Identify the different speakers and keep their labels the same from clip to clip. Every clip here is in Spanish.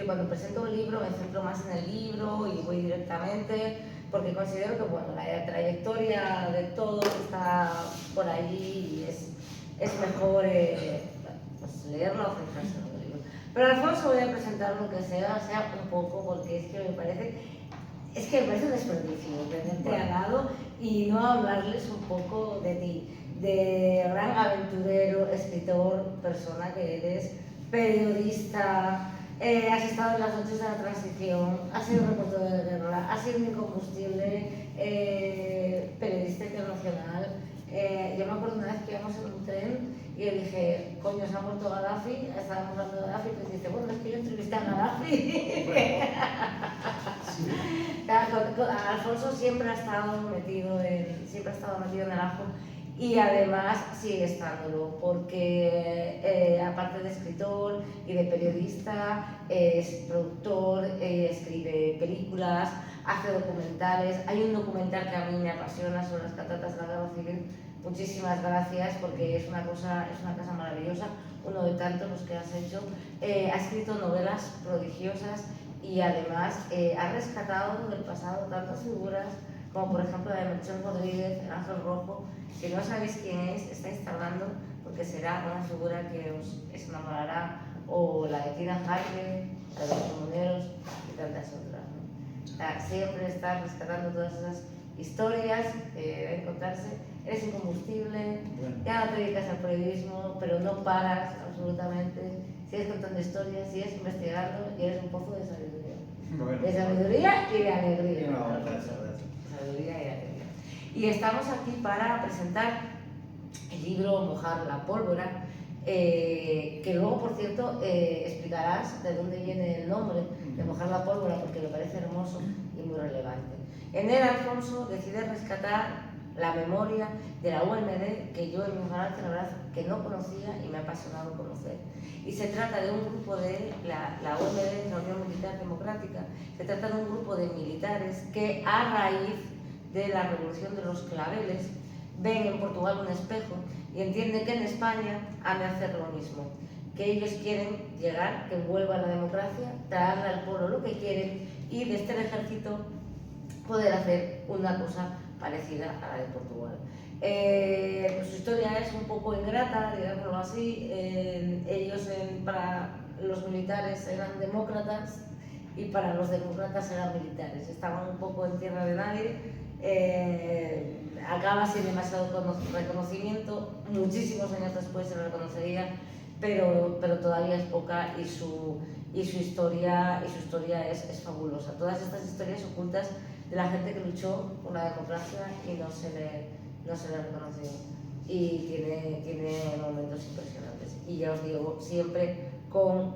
Speaker 1: decir, cuando presento un libro me centro más en el libro y voy directamente, porque considero que bueno, la trayectoria de todo está por allí y es mejor pues leerlo o fijarse en el libro. Pero Alfonso voy a presentar lo que sea un poco, porque es que me parece un desperdicio tenerte al lado y no hablarles un poco de ti, de gran aventurero, escritor, persona que eres, periodista, has estado en las noches de la transición, has sido reportero de guerra, has sido un incombustible, periodista internacional. Yo me acuerdo una vez que íbamos en un tren y yo dije, coño, se ha muerto Gaddafi, estábamos hablando de Gaddafi, y pues dice, bueno, es que yo entrevisté a Gaddafi. Alfonso siempre ha estado metido en el ajo y además sigue estándolo, porque aparte de escritor y de periodista, es productor, escribe películas, hace documentales. Hay un documental que a mí me apasiona sobre las catatas de la Guerra Civil. Muchísimas gracias, porque es una cosa maravillosa, uno de tantos los que has hecho. Ha escrito novelas prodigiosas y además ha rescatado del pasado tantas figuras como por ejemplo la de Melchor Rodríguez, el Ángel Rojo. Si no sabéis quién es, estáis tardando, porque será una figura que os enamorará, o la de Tina Hartley, la de los comuneros y tantas otras, ¿no? O sea, siempre estar rescatando todas esas historias deben contarse. Eres incombustible, ya no te dedicas al periodismo, pero no paras absolutamente, sigues contando historias, sigues investigando y eres un pozo de sabiduría. De sabiduría y de alegría. Sabiduría y alegría. Y estamos aquí para presentar el libro Mojar la pólvora, que luego, por cierto, explicarás de dónde viene el nombre de Mojar la pólvora, porque me parece hermoso y muy relevante. En él, Alfonso decide rescatar la memoria de la UMD, que yo en mi ignorancia, la verdad, que no conocía y me ha apasionado conocer. Y se trata de un grupo de la UMD, la Unión Militar Democrática, se trata de un grupo de militares que a raíz de la revolución de los claveles ven en Portugal un espejo y entienden que en España han de hacer lo mismo, que ellos quieren llegar, que vuelva la democracia, traerle al pueblo lo que quieren y desde el ejército poder hacer una cosa parecida a la de Portugal. Pues su historia es un poco ingrata, digámoslo así. Ellos, para los militares, eran demócratas y para los demócratas eran militares. Estaban un poco en tierra de nadie. Acaba sin demasiado reconocimiento. Muchísimos años después se lo reconocería, pero todavía es poca y su historia es fabulosa. Todas estas historias ocultas de la gente que luchó por la democracia y no se le reconoció. Y tiene momentos impresionantes. Y ya os digo, siempre con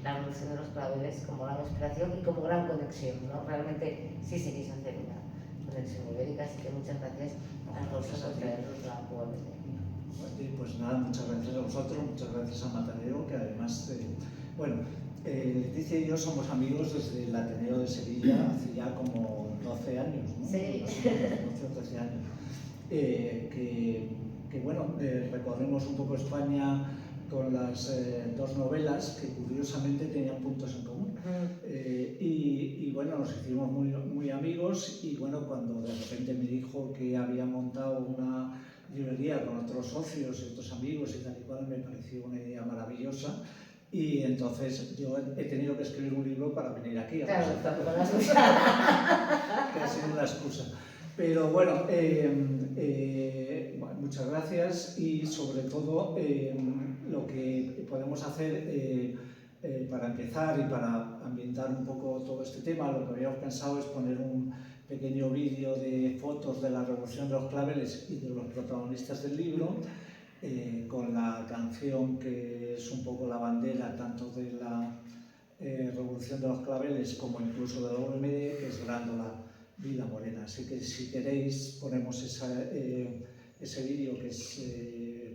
Speaker 1: la revolución de los claveles como gran inspiración y como gran conexión, ¿no? Realmente sí se quiso hacer una conexión ibérica, así que muchas gracias a vosotros por traernos la UMD.
Speaker 2: Pues nada, muchas gracias a vosotros, muchas gracias a Matadero, que además, Leticia y yo somos amigos desde el Ateneo de Sevilla hace ya como 12 años, ¿no?
Speaker 1: Sí.
Speaker 2: 12 o 13 años. Que bueno, recorremos un poco España con las dos novelas que curiosamente tenían puntos en común. Y bueno, nos hicimos muy amigos y bueno, cuando de repente me dijo que había montado una librería con otros socios y otros amigos y tal y cual, me pareció una idea maravillosa. Y entonces yo he tenido que escribir un libro para venir aquí.
Speaker 1: Claro,
Speaker 2: tampoco
Speaker 1: la excusa.
Speaker 2: Que ha sido una excusa. Pero bueno, muchas gracias y sobre todo lo que podemos hacer para empezar y para ambientar un poco todo este tema, lo que habíamos pensado es poner un pequeño vídeo de fotos de la Revolución de los Claveles y de los protagonistas del libro, con la canción que es un poco la bandera tanto de la Revolución de los Claveles como incluso de la UMD, que es Grándola Vida Morena. Así que si queréis ponemos ese vídeo que es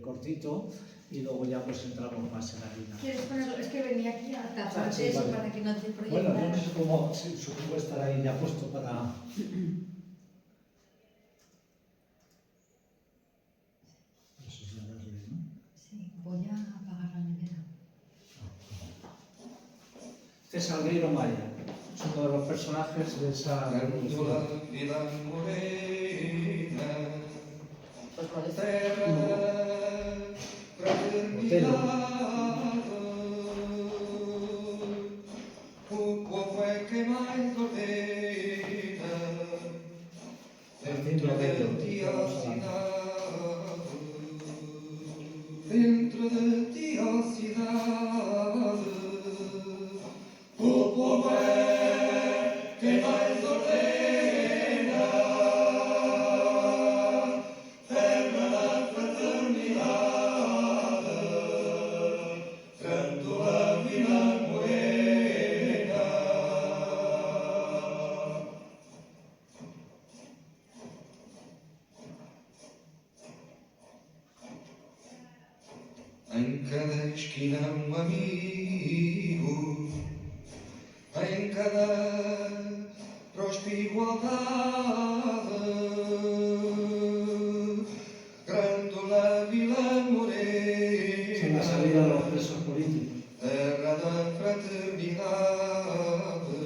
Speaker 2: cortito y luego ya pues entramos más en harina.
Speaker 3: ¿Quieres ponerlo? Es que venía aquí a tapar
Speaker 2: Sí,
Speaker 3: eso
Speaker 2: vale.
Speaker 3: para que no te proyectara.
Speaker 2: Bueno, yo no sé cómo, supongo estar ahí ya puesto para... Eso es ya darle, ¿no?
Speaker 3: Sí, voy a apagar la nevera.
Speaker 2: es Salgueiro Maya, es uno de los personajes de esa revolución.
Speaker 1: Pues con esto.
Speaker 2: Otelo. Martín Rodero, vamos a hablar.
Speaker 4: Dentro de ti, oh ciudad, o povo é que mais ordena, terra da fraternidade, canto a Vila Morena. Em cada esquina um amigo, em cada próspera igualdade, grândola Vila Morena,
Speaker 2: Son la salida de los presos políticos.
Speaker 4: terra da fraternidade,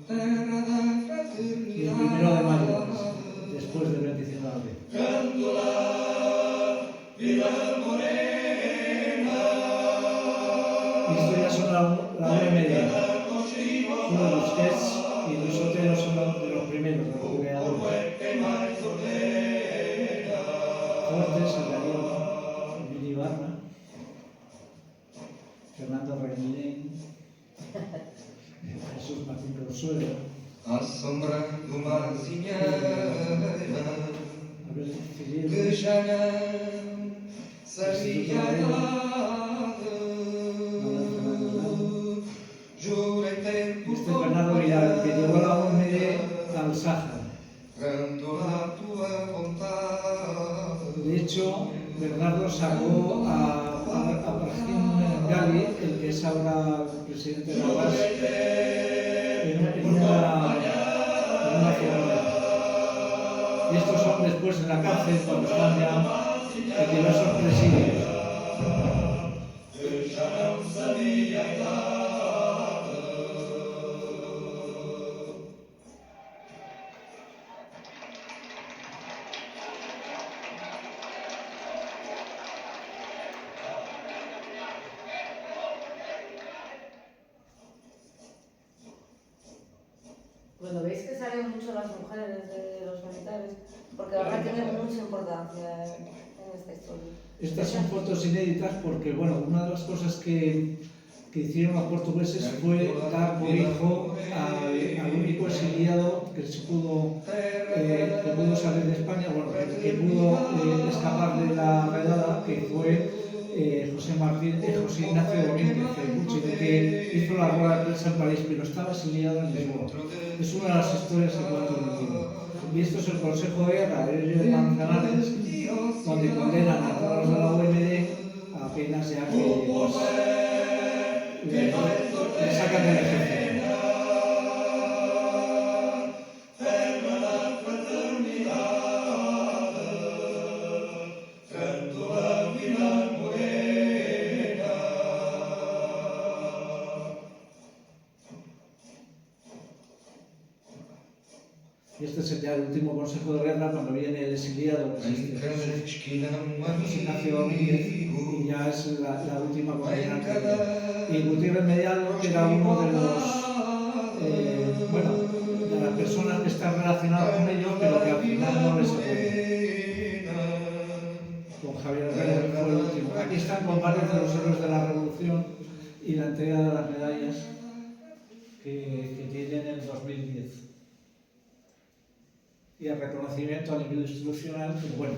Speaker 4: terra da
Speaker 2: Y el 1 de
Speaker 4: fraternidade.
Speaker 2: mayo, después del 25 de abril.
Speaker 4: Grândola Vila Morena,
Speaker 2: Y esto ya son la 1:30. Uno de los Gets y los Otelos son de los primeros, de los creadores. Fuertes, el Darío, Emilio Ibarra, Fernando Reguilén, Jesús Martín Consuelo,
Speaker 4: à sombra de uma azinheira
Speaker 2: Abel
Speaker 4: que
Speaker 2: Figueiredo,
Speaker 4: já não sabia a idade. Jurei ter
Speaker 2: y
Speaker 4: por
Speaker 2: este es Bernardo Vidal, que llevó la OMD al Sáhara.
Speaker 4: grândola a tua vontade.
Speaker 2: De hecho, Bernardo sacó a Brahim Ghali, el que es ahora el presidente de la UAS, en una ciudad. Y estos son después en la cárcel, cuando están ya en diversos presidios.
Speaker 1: Bueno, veis que salen mucho las mujeres de los militares, porque ahora tienen mucha importancia en esta historia.
Speaker 2: Estas son fotos inéditas porque, bueno, una de las cosas que hicieron los portugueses fue dar cobijo al único exiliado que pudo salir de España, bueno, que pudo escapar de la redada, que fue José Ignacio Domínguez, que hizo la rueda de prensa en París, pero estaba exiliado en Lisboa. Es una de las historias que cuento en el libro. Y esto es el Consejo de Guerra de Manzanares, donde condenan a todos los de la OMD a penas ya que pues, le sacan del ejército. Y este es ya el último consejo de guerra cuando viene el exiliado, que es José Ignacio Domínguez, y ya es la última condena. Y Gutiérrez Mediano, que era uno de los, de las personas que están relacionadas con ellos, pero que al final no les apoyan. Con Javier Herrera, que fue el último. Aquí están con varios de los héroes de la Revolución y la entrega de las medallas que tienen en el 2010. Y el reconocimiento a nivel institucional, pero bueno,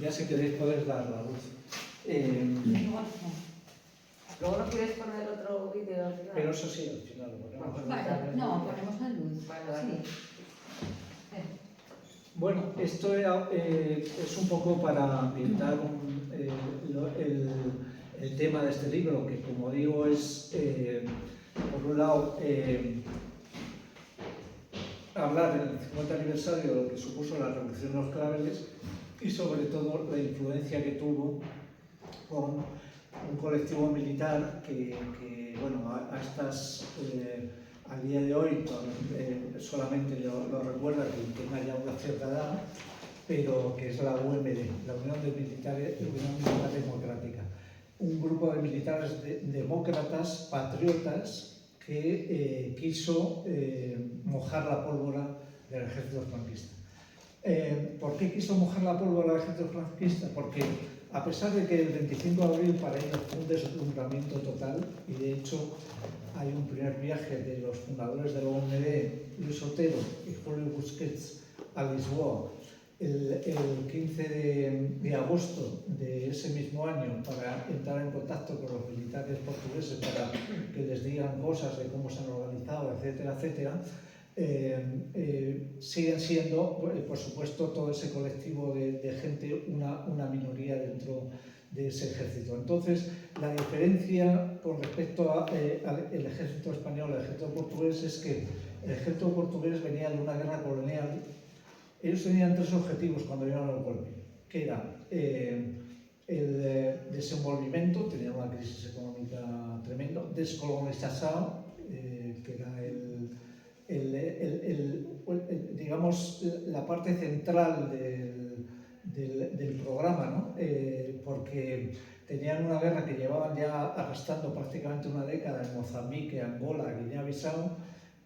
Speaker 2: ya si queréis podéis dar la luz.
Speaker 1: Luego no quieres poner otro vídeo al final.
Speaker 2: Pero eso sí, al final lo ponemos.
Speaker 3: Vale, no, ponemos la luz.
Speaker 1: Vale, vale.
Speaker 3: Sí.
Speaker 2: Bueno, esto es un poco para ambientar el tema de este libro, que como digo es, por un lado, hablar del 50 aniversario de lo que supuso la Revolución de los Claveles y sobre todo la influencia que tuvo con un colectivo militar que bueno, al día de hoy solamente lo recuerda quien tenga ya una cierta edad, pero que es la UMD, la Unión Militar Democrática. Un grupo de militares demócratas, patriotas, que quiso mojar la pólvora del ejército franquista. ¿Por qué quiso mojar la pólvora del ejército franquista? Porque a pesar de que el 25 de abril para ellos fue un deslumbramiento total, y de hecho hay un primer viaje de los fundadores de la OMD, Luis Otero y Julio Busquets, a Lisboa, el 15 de agosto de ese mismo año, para entrar en contacto con los militares portugueses para que les digan cosas de cómo se han organizado, etcétera, etcétera. Siguen siendo, por supuesto, todo ese colectivo de gente una minoría dentro de ese ejército. Entonces, la diferencia con respecto al ejército español y al ejército portugués es que el ejército portugués venía de una guerra colonial. Ellos tenían tres objetivos cuando dieron el golpe, que era el desenvolvimiento, tenían una crisis económica tremenda, descolonización, que era digamos, la parte central del programa, ¿no? Porque tenían una guerra que llevaban ya arrastrando prácticamente una década en Mozambique, Angola, Guinea-Bissau,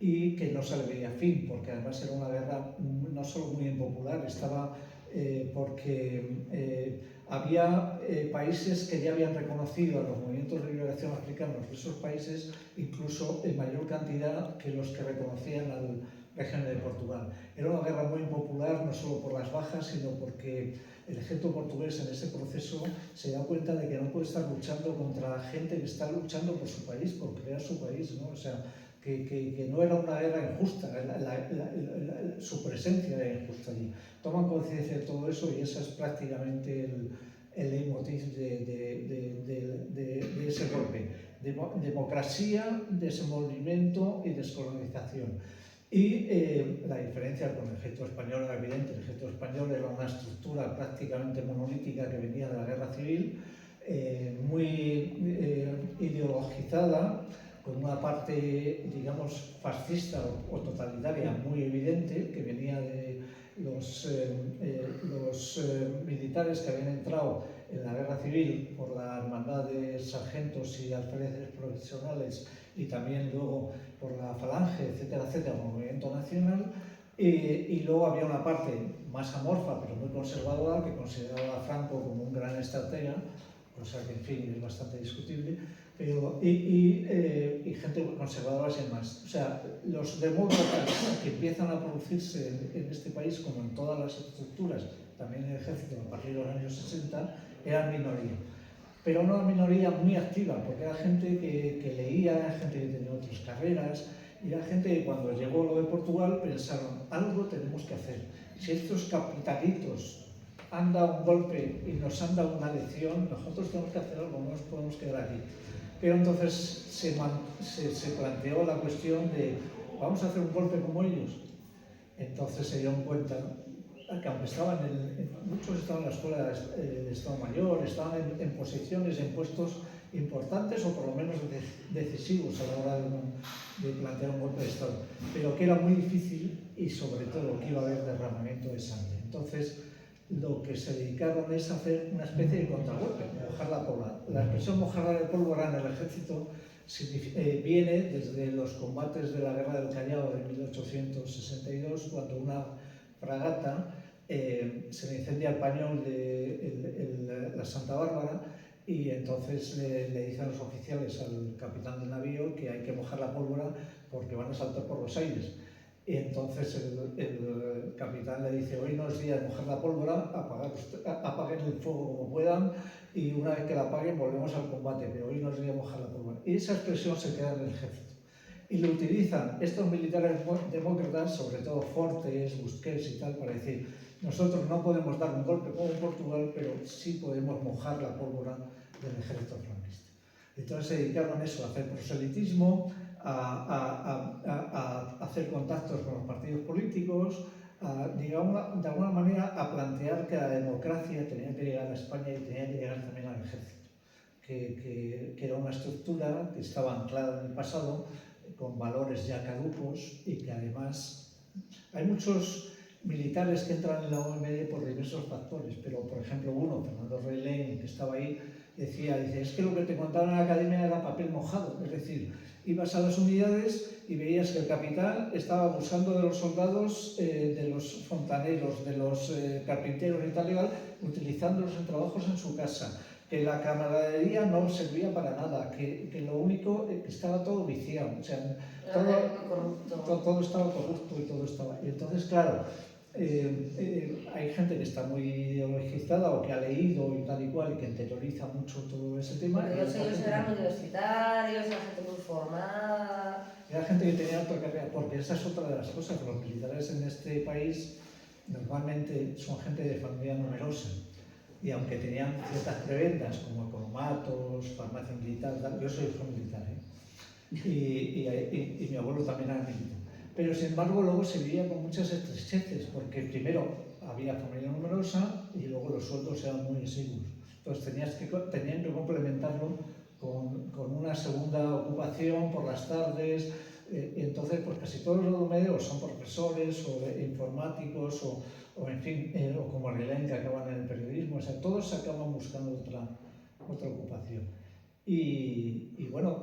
Speaker 2: y que no se le veía fin, porque además era una guerra no solo muy impopular, estaba porque había países que ya habían reconocido a los movimientos de liberación africanos de esos países incluso en mayor cantidad que los que reconocían al régimen de Portugal. Era una guerra muy impopular, no solo por las bajas, sino porque el ejército portugués en ese proceso se da cuenta de que no puede estar luchando contra gente que está luchando por su país, por crear su país, ¿no? O sea, que no era una guerra injusta, su presencia era injusta allí. Toman conciencia de todo eso y ese es prácticamente el leitmotiv de ese golpe. Democracia, desenvolvimiento y descolonización. Y la diferencia con el ejército español era evidente. El ejército español era una estructura prácticamente monolítica que venía de la guerra civil, muy ideologizada, con una parte, digamos, fascista o totalitaria muy evidente, que venía de los militares que habían entrado en la guerra civil por la hermandad de sargentos y alféreces profesionales, y también luego por la falange, etcétera, etcétera, por el movimiento nacional. Y luego había una parte más amorfa, pero muy conservadora, que consideraba a Franco como un gran estratega, cosa que, en fin, es bastante discutible, pero, y gente conservadora sin más. O sea, los demócratas que empiezan a producirse en este país, como en todas las estructuras, también en el ejército a partir de los años 60, eran minoría. Pero una minoría muy activa, porque era gente que leía, gente que tenía otras carreras, y era gente que cuando llegó lo de Portugal pensaron, algo tenemos que hacer. Si estos capitalitos han dado un golpe y nos han dado una lección, nosotros tenemos que hacer algo, no nos podemos quedar aquí. Pero entonces se planteó la cuestión de, ¿vamos a hacer un golpe como ellos? Entonces se dieron cuenta que aunque muchos estaban en la escuela de Estado Mayor, estaban en posiciones, en puestos importantes o por lo menos decisivos a la hora de plantear un golpe de Estado, pero que era muy difícil y sobre todo que iba a haber derramamiento de sangre. Entonces lo que se dedicaron es a hacer una especie de contragolpe, mojar la pólvora. La expresión mojar la pólvora en el ejército viene desde los combates de la Guerra del Callao de 1862, cuando una fragata se le incendia el pañol de la Santa Bárbara, y entonces le dicen los oficiales al capitán del navío que hay que mojar la pólvora porque van a saltar por los aires. Y entonces el capitán le dice, hoy no es día de mojar la pólvora, apaguen el fuego como puedan, y una vez que la apaguen volvemos al combate, pero hoy no es día de mojar la pólvora. Y esa expresión se queda en el ejército. Y lo utilizan estos militares demócratas, sobre todo Fortes, Busquets y tal, para decir, nosotros no podemos dar un golpe como en Portugal, pero sí podemos mojar la pólvora del ejército franquista. Entonces se dedicaron a eso, a hacer proselitismo, a hacer contactos con los partidos políticos, de alguna manera a plantear que la democracia tenía que llegar a España y tenía que llegar también al ejército. que era una estructura que estaba anclada en el pasado, con valores ya caducos y que además hay muchos militares que entran en la OMD por diversos factores, pero por ejemplo uno, Fernando Reilén, que estaba ahí, dice, es que lo que te contaban en la academia era papel mojado, es decir, ibas a las unidades y veías que el capitán estaba abusando de los soldados, de los fontaneros, de los carpinteros y tal y tal, utilizándolos en trabajos en su casa, que la camaradería no servía para nada, que lo único, que estaba todo viciado, o sea, todo estaba corrupto y todo estaba... Y entonces, claro, hay gente que está muy ideologizada o que ha leído y tal y cual y que interioriza mucho todo ese tema.
Speaker 1: Porque ellos eran universitarios, la gente muy formada...
Speaker 2: Era gente que tenía otra carrera, porque esa es otra de las cosas. Los militares en este país normalmente son gente de familia numerosa y aunque tenían ciertas prebendas como economatos, farmacia militar, tal, yo soy hijo militar, y mi abuelo también era militar. Pero sin embargo luego se vivía con muchas estrecheces, porque primero había familia numerosa y luego los sueldos eran muy exiguos. Entonces tenían que complementarlo con una segunda ocupación por las tardes, y entonces pues casi todos los medios son profesores o informáticos o en fin, o como Reilén, que acaban en el periodismo, o sea, todos acaban buscando otra ocupación. Y bueno,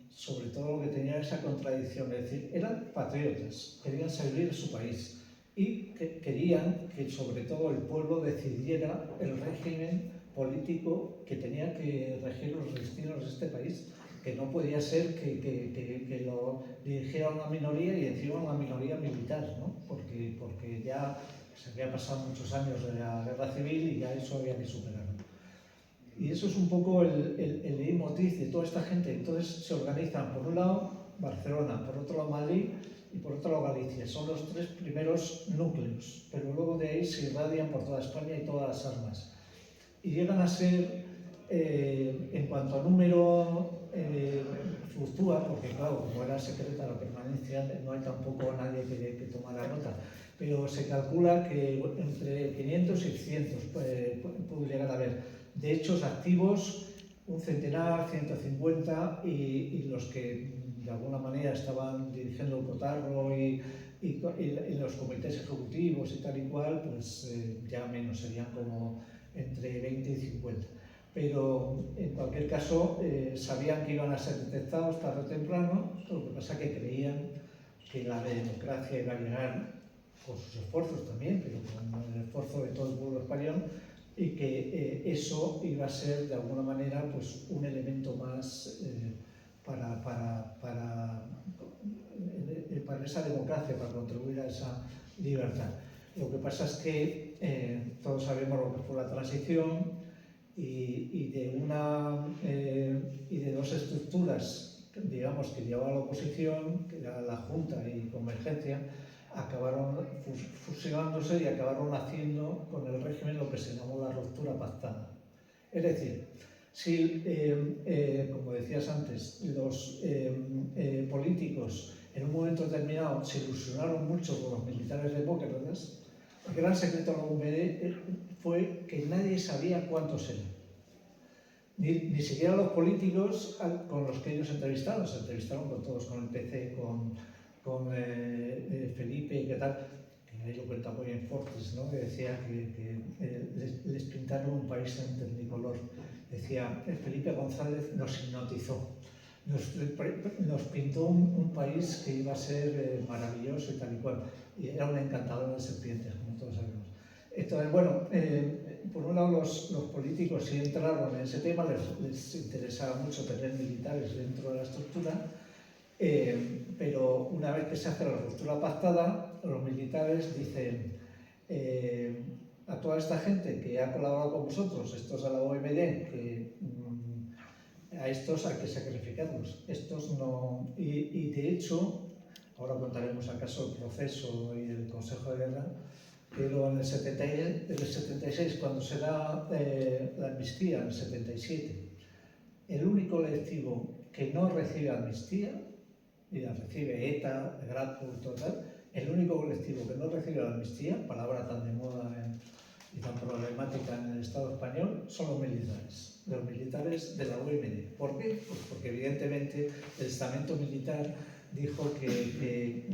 Speaker 2: sobre todo lo que tenía esa contradicción, es decir, eran patriotas, querían servir a su país y querían que sobre todo el pueblo decidiera el régimen político que tenía que regir los destinos de este país, que no podía ser que lo dirigiera una minoría y encima una minoría militar, ¿no? Porque ya se había pasado muchos años de la guerra civil y ya eso había que superarlo. Y eso es un poco el leitmotiv de toda esta gente. Entonces se organizan, por un lado, Barcelona, por otro lado, Madrid y por otro lado, Galicia. Son los tres primeros núcleos, pero luego de ahí se irradian por toda España y todas las armas. Y llegan a ser, en cuanto a número, fluctúa, porque claro, como era secreta la permanencia, no hay tampoco nadie que tomara nota. Pero se calcula que entre 500 y 600 puede llegar a haber. De hechos activos, un centenar, 150, y los que de alguna manera estaban dirigiendo el cotarro y los comités ejecutivos y tal y cual, pues ya menos, serían como entre 20 y 50. Pero en cualquier caso sabían que iban a ser detectados tarde o temprano, lo que pasa es que creían que la democracia iba a llegar con sus esfuerzos también, pero con el esfuerzo de todo el pueblo español, y que eso iba a ser de alguna manera pues, un elemento más para esa democracia, para contribuir a esa libertad. Lo que pasa es que todos sabemos lo que fue la transición y de dos estructuras, digamos, que llevaba la oposición, que era la Junta y Convergencia, acabaron fusionándose y acabaron haciendo con el régimen lo que se llamó la ruptura pactada. Es decir, si, como decías antes, los políticos en un momento determinado se ilusionaron mucho con los militares demócratas, el gran secreto de la UMD fue que nadie sabía cuántos eran. Ni siquiera los políticos con los que ellos se entrevistaron con todos, con el PC, con Felipe, ¿qué tal? Que ahí lo cuenta muy bien Fortes, ¿no? Que decía que les pintaron un país en tecnicolor. Decía, Felipe González nos hipnotizó, nos pintó un país que iba a ser maravilloso y tal y cual. Y era un encantador de serpientes, como todos sabemos. Entonces, bueno, por un lado los políticos sí entraron en ese tema, les interesaba mucho tener militares dentro de la estructura, pero una vez que se hace la ruptura pactada, los militares dicen a toda esta gente que ha colaborado con vosotros, estos de la OMD, que a estos hay que sacrificarlos, estos no... Y de hecho, ahora contaremos acaso el proceso y el Consejo de Guerra, pero en el 76, cuando se da la amnistía, en el 77, el único colectivo que no recibe amnistía, y la recibe ETA, Grapo y todo tal, el único colectivo que no recibe la amnistía, palabra tan de moda y tan problemática en el Estado español, son los militares. de los militares de la UMD. ¿Por qué? Pues porque evidentemente el estamento militar dijo que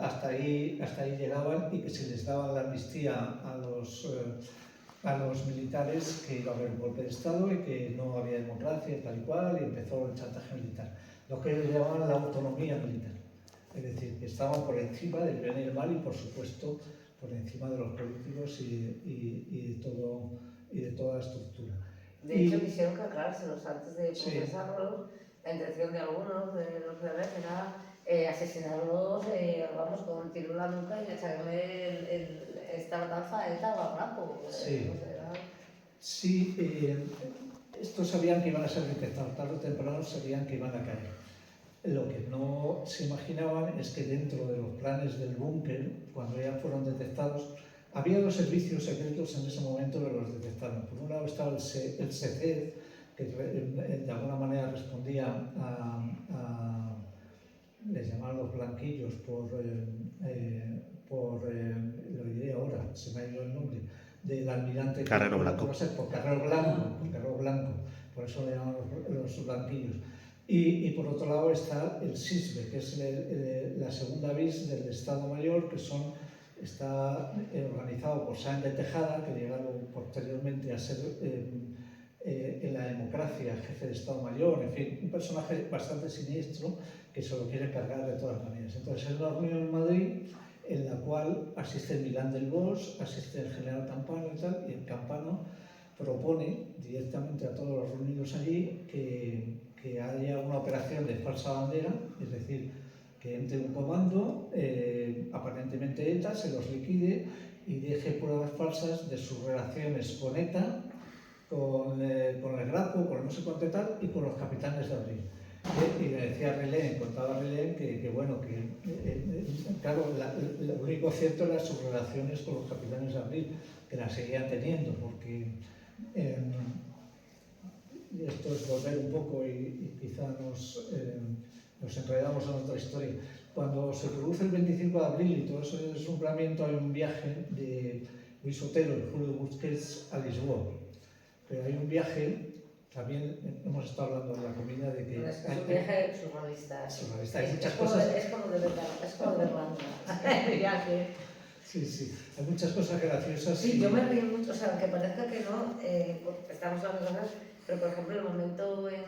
Speaker 2: hasta ahí llegaban y que si les daban la amnistía a los militares que iba a haber un golpe de Estado y que no había democracia tal y cual, y empezó el chantaje militar. Lo que ellos llamaban la autonomía militar. Es decir, que estaban por encima del bien y el mal y, por supuesto, por encima de los políticos y de toda la estructura.
Speaker 1: De hecho, quisieron que aclarárselos antes de procesarlos. La intención de algunos de los rebeldes era asesinarlos, vamos, con un tiro en la nuca y echarle esta matanza a ETA o a Blanco.
Speaker 2: Sí.
Speaker 1: No sé, era...
Speaker 2: Sí, estos sabían que iban a ser detectados, tarde o temprano sabían que iban a caer. Lo que no se imaginaban es que dentro de los planes del búnker, cuando ya fueron detectados, había dos servicios secretos en ese momento que los detectaron. Por un lado estaba el SECED, que de alguna manera respondía les llamaban los blanquillos lo diré ahora, se me ha ido el nombre, del almirante
Speaker 5: Carrero Blanco.
Speaker 2: Por Carrero Blanco, por eso le llaman los blanquillos. Y por otro lado está el SISBE, que es la segunda BIS del Estado Mayor, que está organizado por Sáenz de Tejada, que llegaron posteriormente a ser en la democracia jefe de Estado Mayor, en fin, un personaje bastante siniestro que se lo quiere cargar de todas maneras. Entonces es una reunión en Madrid en la cual asiste el Milán del Bosch, asiste el general Campano y tal, y el Campano propone directamente a todos los reunidos allí que haya una operación de falsa bandera, es decir, que entre un comando, aparentemente ETA, se los liquide y deje pruebas falsas de sus relaciones con ETA, con el Grapo, con no sé cuánto y tal, y con los capitanes de Abril. Y me decía Relén, contaba Relén que bueno, claro, lo único cierto eran sus relaciones con los capitanes de Abril, que las seguían teniendo, porque esto es volver un poco y quizá nos enredamos en otra historia. Cuando se produce el 25 de abril y todo ese deslumbramiento, hay un viaje de Luis Otero y Julio Busquets a Lisboa. Pero hay un viaje, también hemos estado hablando de la comida, de que...
Speaker 1: Es un viaje surrealista.
Speaker 2: Surrealista, hay muchas
Speaker 1: como
Speaker 2: cosas...
Speaker 1: Es como de verdad, es como de Irlanda, el viaje.
Speaker 2: Sí, hay muchas cosas graciosas.
Speaker 1: Sí, yo me río mucho, o sea, aunque parezca que no, estamos hablando de cosas, pero por ejemplo el momento en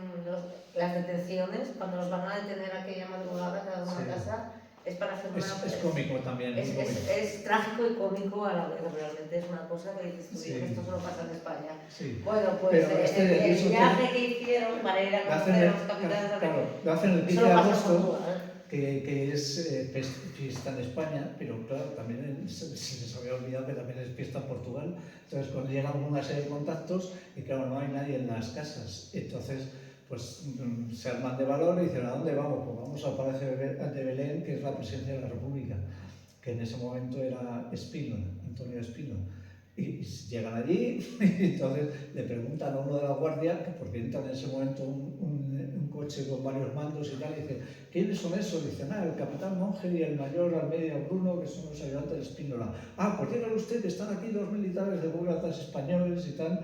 Speaker 1: las detenciones, cuando nos van a detener aquella madrugada cada uno en casa, es para hacer una...
Speaker 2: Es cómico también.
Speaker 1: Es trágico y cómico a la vez, realmente es una cosa que dices tú,
Speaker 2: Sí.
Speaker 1: esto solo pasa en España.
Speaker 2: Sí.
Speaker 1: Bueno, pues el viaje que hicieron para ir a conocer a los capitanes de
Speaker 2: Claro, lo hacen el 15 de
Speaker 1: solo pasa en
Speaker 2: agosto,
Speaker 1: Portugal.
Speaker 2: que es fiesta en España, pero claro, también se les había olvidado que también es fiesta en Portugal. Entonces, cuando llegan una serie de contactos, y claro, no hay nadie en las casas. Entonces, pues se arman de valor y dicen, ¿a dónde vamos? Pues vamos al Palacio de Belén, que es la presidencia de la República, que en ese momento era Espínola, Antonio Espínola. Y llegan allí y entonces le preguntan a uno de la guardia, que porque entra en ese momento un coche con varios mandos y tal, y dice, ¿quiénes son esos? Dice, el capitán Monge y el mayor Almeida Bruno, que son los ayudantes de Espínola. Pues dígale usted que están aquí dos militares de burócratas españoles y tal.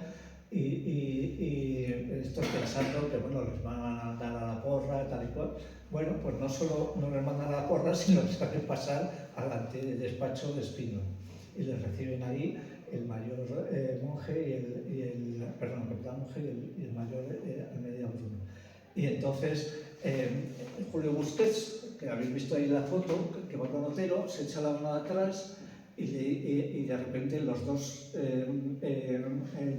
Speaker 2: Y estoy pensando que bueno, les van a mandar a la porra, tal y cual. Bueno, pues no solo no les mandan a la porra, sino que saben pasar al despacho de Espínola. Y les reciben ahí el mayor Monge perdón, el capitán Monge y el mayor Almeida Bruno. Y entonces Julio Busquets, que habéis visto ahí la foto, que va con Otero, se echa la mano atrás y de repente los dos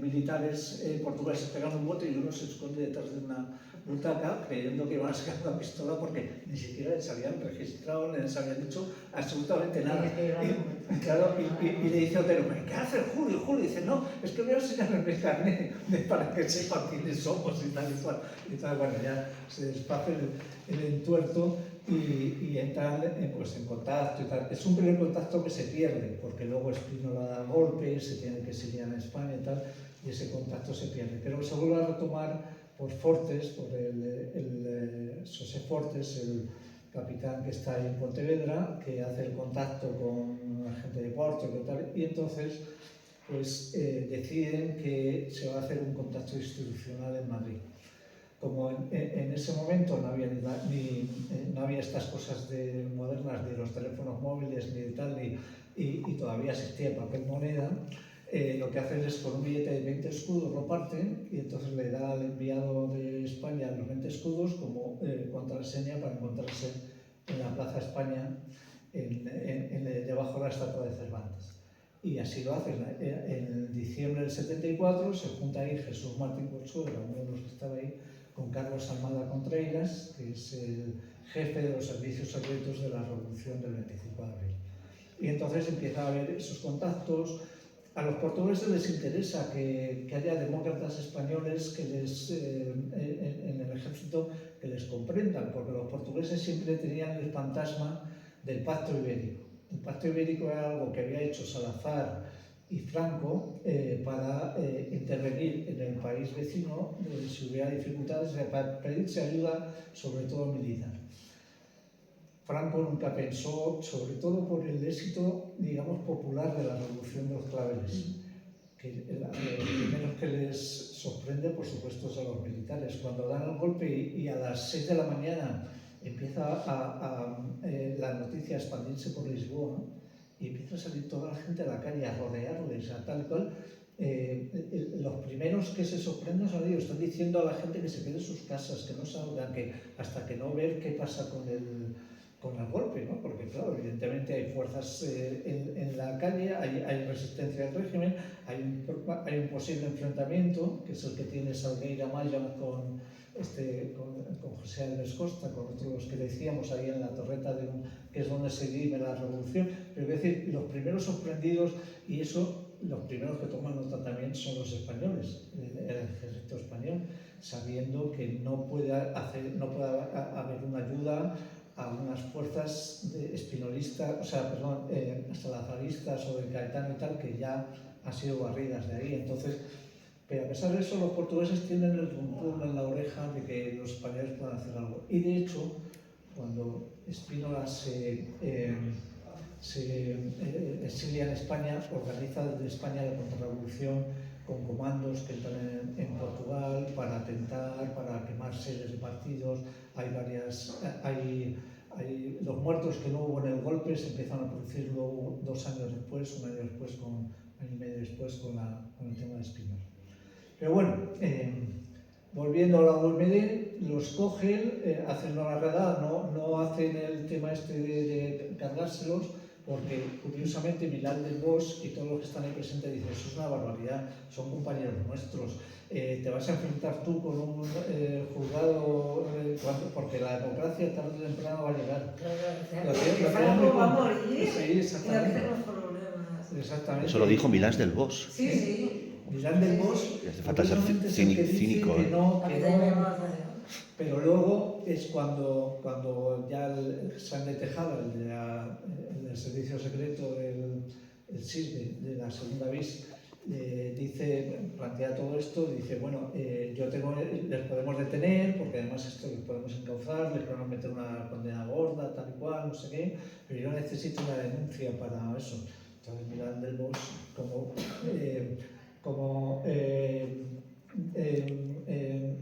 Speaker 2: militares portugueses pegan un bote y uno se esconde detrás de una butaca creyendo que iban a sacar una pistola porque ni siquiera les habían registrado, ni les habían dicho absolutamente nada. Y le dice Otero, ¿qué hace Julio? Julio dice, no, es que voy a enseñarles mi carnet para que sepan quiénes somos y tal y cual. Y tal, bueno, ya se despace el entuerto y entran pues, en contacto y tal. Es un primer contacto que se pierde, porque luego Espínola da golpes, se tiene que exiliar en España y tal, y ese contacto se pierde. Pero se vuelve a retomar por Fortes, por el José Fortes, el capitán que está ahí en Pontevedra, que hace el contacto con la gente de Porto y tal, y entonces pues deciden que se va a hacer un contacto institucional en Madrid. Como en ese momento no había, no había estas cosas modernas, ni los teléfonos móviles, ni de tal, y todavía existía el papel moneda, lo que hacen es con un billete de 20 escudos lo parten y entonces le da al enviado de España los 20 escudos como contraseña para encontrarse en la Plaza España, debajo de la estatua de Cervantes. Y así lo hacen. En diciembre del 74 se junta ahí Jesús Martín Corchuelo, uno de los que estaba ahí, con Carlos Almada Contreras, que es el jefe de los servicios secretos de la Revolución del 25 de abril. Y entonces empieza a haber esos contactos. A los portugueses les interesa que haya demócratas españoles que en el ejército que les comprendan, porque los portugueses siempre tenían el fantasma del Pacto Ibérico. El Pacto Ibérico era algo que había hecho Salazar y Franco para intervenir en el país vecino si hubiera dificultades, para pedirse ayuda, sobre todo militar. Franco nunca pensó, sobre todo por el éxito, digamos, popular de la Revolución de los Claveles, que los primeros que les sorprende, por supuesto, son los militares. Cuando dan el golpe y a las 6 de la mañana empieza la noticia a expandirse por Lisboa, y empieza a salir toda la gente a la calle a rodearles, a tal y cual, los primeros que se sorprenden son ellos. Están diciendo a la gente que se quede en sus casas, que no salgan, hasta que no ver qué pasa con el golpe, ¿no? Porque claro, evidentemente hay fuerzas en la calle, hay resistencia al régimen, hay un posible enfrentamiento, que es el que tiene Salgueira Maya con José Álvarez Costa, con otros que decíamos ahí en la torreta, que es donde se vive la revolución. Pero es decir, los primeros sorprendidos, y eso, los primeros que toman nota también son los españoles, el ejército español, sabiendo que no puede haber una ayuda a unas fuerzas espinolistas, salazaristas o de Caetano y tal, que ya han sido barridas de ahí. Entonces, pero a pesar de eso, los portugueses tienen el rum en la oreja de que los españoles puedan hacer algo. Y de hecho, cuando Spínola se exilia en España, organiza desde España la contrarrevolución con comandos que entran en Portugal para atentar, para quemar sedes de partidos. Hay los muertos que no hubo en el golpe se empiezan a producir luego 2 años después, un año y medio después con el tema de Spínola. Pero bueno, volviendo a la UMD, los cogen, hacen una redada, no hacen el tema de cargárselos, porque curiosamente Milán del Bosch y todos los que están ahí presentes dicen: eso es una barbaridad, son compañeros nuestros, te vas a enfrentar tú con un juzgado, porque la democracia tarde o temprano va a llegar.
Speaker 1: Porque Franco va a morir,
Speaker 2: sí, exactamente.
Speaker 1: Y no tenemos problemas.
Speaker 2: Exactamente.
Speaker 5: Eso lo dijo Milán del Bosch.
Speaker 1: Sí.
Speaker 2: Milán del Bosch,
Speaker 5: Y hace falta ser cínico.
Speaker 2: Que no, pero luego es cuando ya San de Tejada, el del servicio secreto, el SISBE de la segunda BIS, plantea todo esto, dice: bueno, les podemos detener, porque además esto les podemos encauzar, les podemos meter una condena gorda, tal y cual, no sé qué, pero yo necesito una denuncia para eso. Entonces Milán del Bosch, como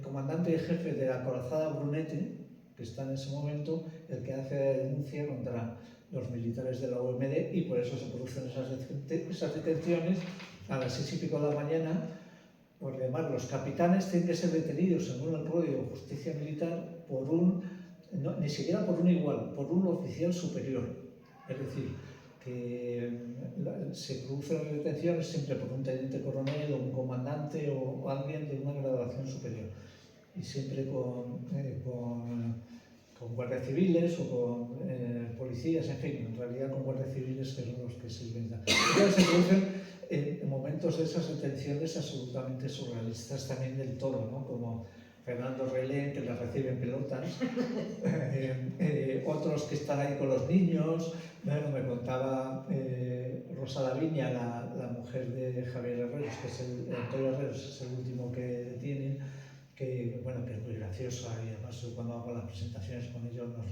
Speaker 2: comandante y jefe de la corazada Brunete, que está en ese momento, el que hace la denuncia contra los militares de la UMD, y por eso se producen esas detenciones a las 6:30 de la mañana, porque además los capitanes tienen que ser detenidos según el Código de Justicia Militar ni siquiera por un igual, por un oficial superior. Es decir, que se producen las detenciones siempre por un teniente coronel o un comandante o alguien de una graduación superior, y siempre con guardias civiles o con policías, en fin, en realidad con guardias civiles, que son los que se inventan. Entonces se producen en momentos de esas detenciones absolutamente surrealistas también del todo, ¿no? Como Fernando Relén, que les recibe en pelotas, otros que están ahí con los niños. Bueno, me contaba Rosa Laviña, la mujer de Javier Herreros, Antonio Herreros, es el último que detienen, que es muy graciosa, y además cuando hago las presentaciones con ellos nos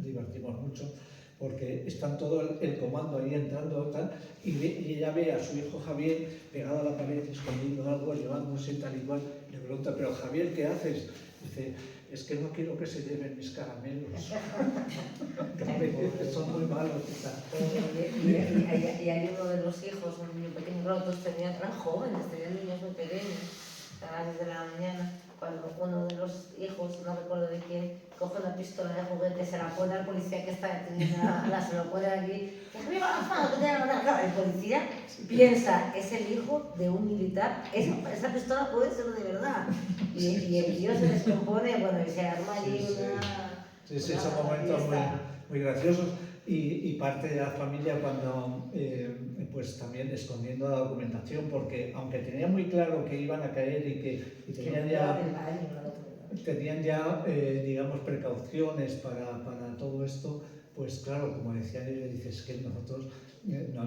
Speaker 2: divertimos mucho. porque están todo el comando ahí entrando tal, y ella ve a su hijo Javier pegado a la pared, escondiendo algo, llevándose tal y cual. Le pregunta, pero Javier, ¿qué haces? Dice, es que no quiero que se lleven mis caramelos. Son muy malos.
Speaker 1: Y hay uno de los hijos, un niño pequeño, todos eran jóvenes, tenían niños muy pequeños, a las 10 de la mañana, cuando uno de los hijos, no recuerdo de quién, coge una pistola de juguete, se la pone al policía que está deteniendo, se lo pone aquí, el policía piensa que es el hijo de un militar, esa pistola puede ser de verdad, y el tío se descompone, bueno, y se arma allí una...
Speaker 2: Sí, son momentos muy graciosos. Y parte de la familia cuando, pues también escondiendo la documentación, porque aunque tenían muy claro que iban a caer y tenían ya digamos, precauciones para todo esto, pues claro, como decían ellos, dices que nosotros no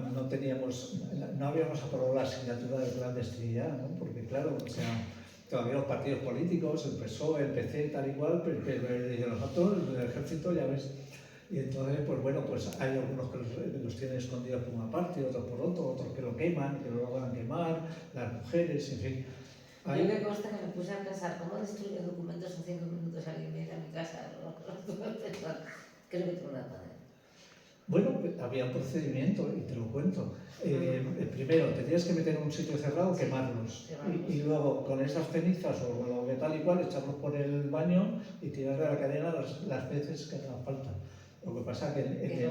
Speaker 2: habíamos aprobado la asignatura de clandestinidad, ¿no? Porque claro, o sea, todavía los partidos políticos, el PSOE, el PC, tal y cual, pero nosotros, el ejército, ya ves. Y entonces, pues bueno, pues hay algunos que los tienen escondidos por una parte, otros por otro, otros que lo queman, que lo van a quemar, las mujeres, en fin.
Speaker 1: Yo me consta que me puse a pensar, ¿cómo destruir documentos en 5 minutos? Alguien viene a mi casa, creo que tengo una padre.
Speaker 2: Bueno, había un procedimiento, y te lo cuento. Primero, tenías que meter en un sitio cerrado, quemarlos. Y luego, con esas cenizas o lo que tal y cual, echarlos por el baño y tirarle a la cadena las veces que hagan falta. Lo que pasa es que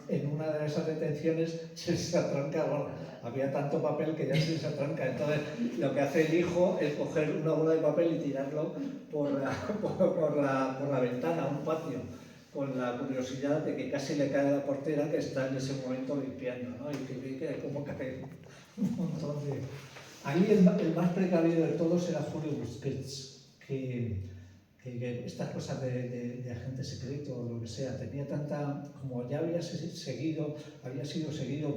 Speaker 2: en una de esas detenciones se atranca, bueno, había tanto papel que ya se atranca. Entonces, lo que hace el hijo es coger una bola de papel y tirarlo por la ventana a un patio, con la curiosidad de que casi le cae a la portera que está en ese momento limpiando, ¿no? Y que ve que como cae un montón de... Ahí el más precavido de todos era Julio Busquets, que estas cosas de agente secreto o lo que sea, tenía tanta... Como ya había sido seguido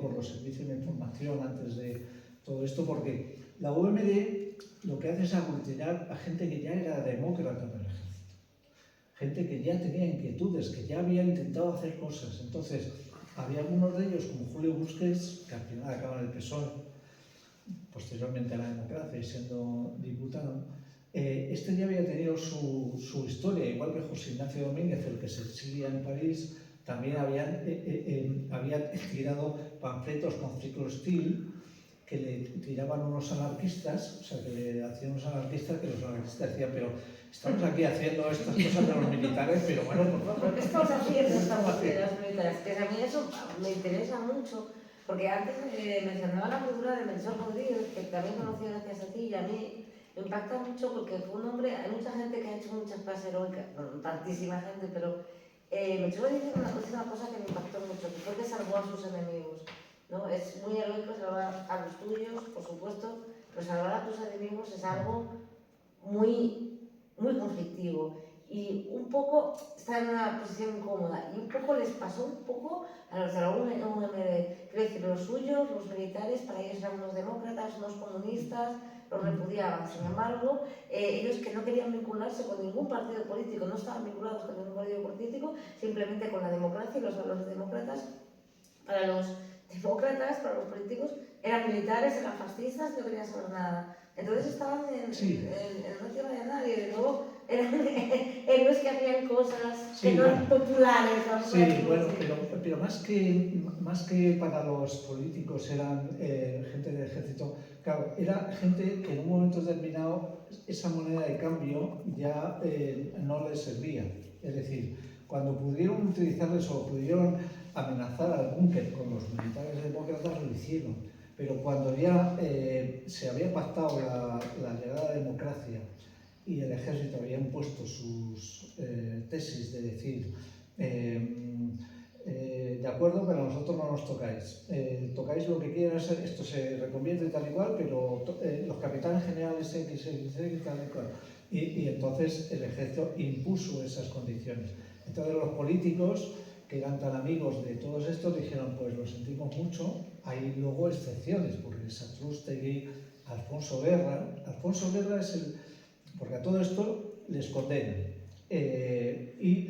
Speaker 2: por los servicios de información antes de todo esto, porque la UMD lo que hace es aglutinar a gente que ya era demócrata del ejército. Gente que ya tenía inquietudes, que ya había intentado hacer cosas. Entonces, había algunos de ellos, como Julio Busquets, que al final acaba en el PSOE, posteriormente a la democracia y siendo diputado. Este ya había tenido su historia, igual que José Ignacio Domínguez, el que se exilía en París, también había tirado panfletos con ciclostil que le tiraban unos anarquistas, o sea, que le hacían unos anarquistas, que los anarquistas decían, pero estamos aquí haciendo estas cosas de los militares, pero bueno,
Speaker 1: ¿por qué estamos haciendo estas cosas militares? Que a mí eso me interesa mucho, porque antes mencionaba la figura de Melchor Rodríguez, que también conocí gracias a ti, y a mí me impacta mucho porque fue un hombre, hay mucha gente que ha hecho muchas cosas heroicas, bueno, tantísima gente, pero Melchor Rodríguez es una cosa que me impactó mucho, que fue que salvó a sus enemigos. ¿No? Es muy heroico salvar a los tuyos, por supuesto, pero salvar a tus enemigos es algo muy, muy conflictivo. Y un poco está en una posición incómoda. Y un poco les pasó un poco a los de la UMD. Quiero decir, los suyos, los militares, para ellos eran unos demócratas, unos comunistas, los repudiaban. Sin embargo, ellos que no querían vincularse con ningún partido político, no estaban vinculados con ningún partido político, simplemente con la democracia y los valores demócratas, para los demócratas, para los políticos, eran militares, eran fascistas, no querían saber nada. Entonces estaban en no tierra de nadie, de nuevo eran héroes que hacían cosas que no eran populares.
Speaker 2: Sí, bueno, pero más que para los políticos eran gente del ejército, claro, era gente que en un momento determinado esa moneda de cambio ya no les servía. Es decir, cuando pudieron utilizarles o pudieron amenazar al búnker con los militares demócratas, lo hicieron. Pero cuando ya se había pactado la llegada de la democracia y el ejército había impuesto sus tesis de decir de acuerdo, pero a nosotros no nos tocáis. Tocáis lo que quieras, esto se reconvierte tal y cual, pero los capitanes generales X tal y cual. Y entonces el ejército impuso esas condiciones. Entonces los políticos, que eran tan amigos de todos estos, dijeron, pues lo sentimos mucho, hay luego excepciones, porque Satrústegui, Alfonso Guerra es el... porque a todo esto les condenan. y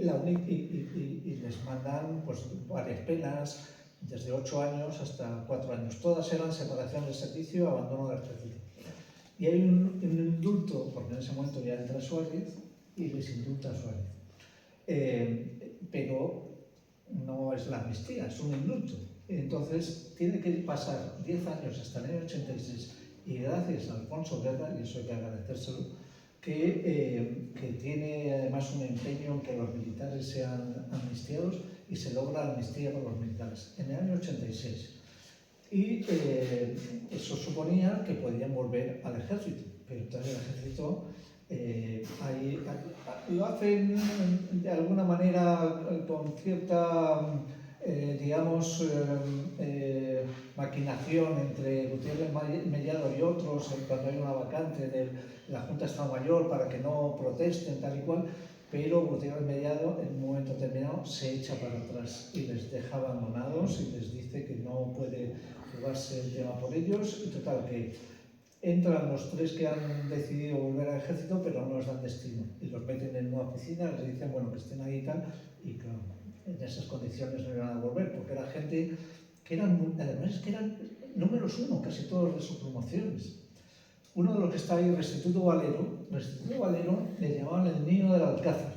Speaker 2: les mandan pues, varias penas, desde 8 años hasta 4 años. Todas eran separación del servicio, abandono del ejército. Y hay un indulto, porque en ese momento ya entra Suárez y les indulta a Suárez. Pero no es la amnistía, es un indulto. Entonces tiene que pasar 10 años hasta el año 86 y gracias a Alfonso Guerra, y eso hay que agradecérselo, que tiene además un empeño en que los militares sean amnistiados y se logra la amnistía por los militares en el año 86. Y eso suponía que podían volver al ejército, pero entonces el ejército lo hacen de alguna manera con cierta, digamos, maquinación entre Gutiérrez Mellado y otros cuando hay una vacante de la Junta de Estado Mayor para que no protesten tal y cual, pero Gutiérrez Mellado en un momento determinado se echa para atrás y les deja abandonados y les dice que no puede jugarse el tema por ellos, y total que entran los 3 que han decidido volver al ejército, pero no les dan destino y los meten en una oficina, les dicen bueno que estén ahí y tal, y claro, en esas condiciones no iban a volver porque era gente que eran, además que eran números 1 casi todos de sus promociones. Uno de los que está ahí, Restituto Valero le llamaban el niño del Alcázar.